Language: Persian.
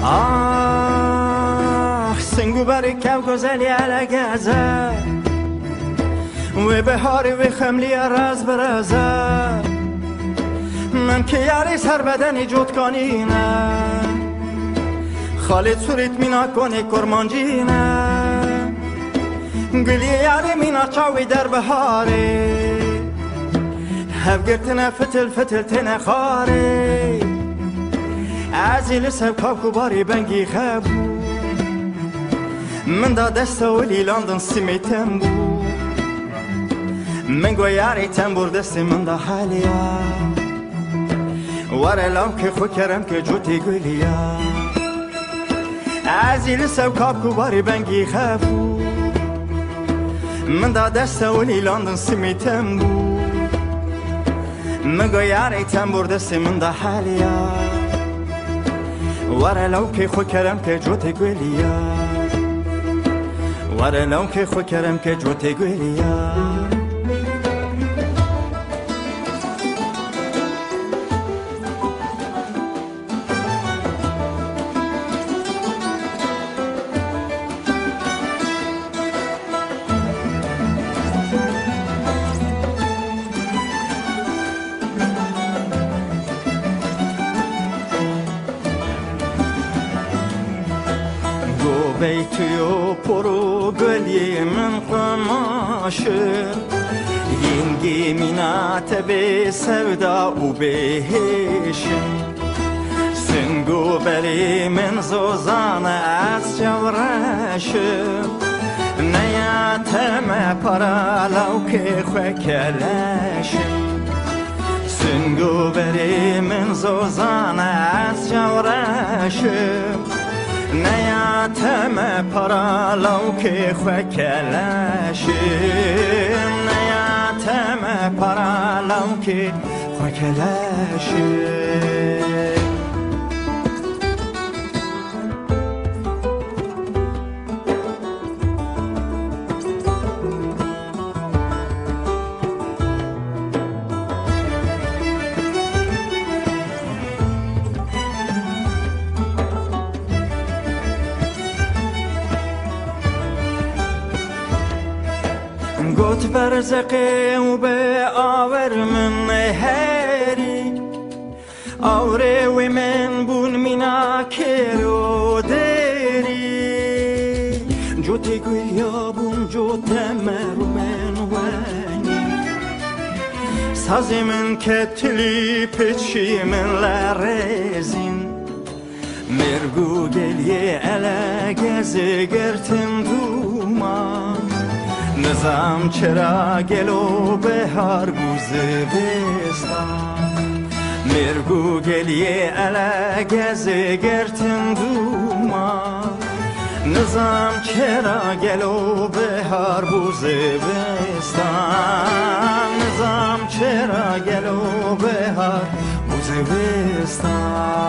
آه سنگو بری کم گزلی علگزه و بهاری و خملی راز برزه من که یاری سر بدنی جود کنینه خالد سوریت مینا کنی کرمانجینه گلی یاری مینا چاوی در بهاری هف گرتنه فتل فتل تنه خاری عزیل سب کاب کباری بنگی خبو من دا دست ولی لندن سمیتم بو من گو یاری تنبور دست من دا حالیا وره لام که خو کرم که جوتی گلیا عزیل سب کاب کباری بنگی خبو من دا دست ولی لندن سمیتم بو من گو یاری تنبور دست من دا حالیا وره لو که خو کرم که جوت گلیا وره لو که خو کرم که جوت گلیا بیتیو پرو گلی من قماشه ینگی مینات به سودا و بهشم سنگو بلی من زوزان از جورشم نیاتم پرالو که خوکلشم سنگو بلی من زوزان از جورشم نیاتم پرالو که خوکلشم نیاتم پرالو که خوکلشم گوت برزقه و به آور من هری آوره و من بون مینا کرو دری جوتی گویا بون جوت مرو من ونی سازی من کتلی پچی من لرزین مرگو گلیه علگزه گرتن دوما نظام چرا گلو به هر گوزه بستان مرگو گلیه علگزه گرتن دوما نظام چرا گلو به هر گوزه بستان نظام چرا گلو به هر گوزه بستان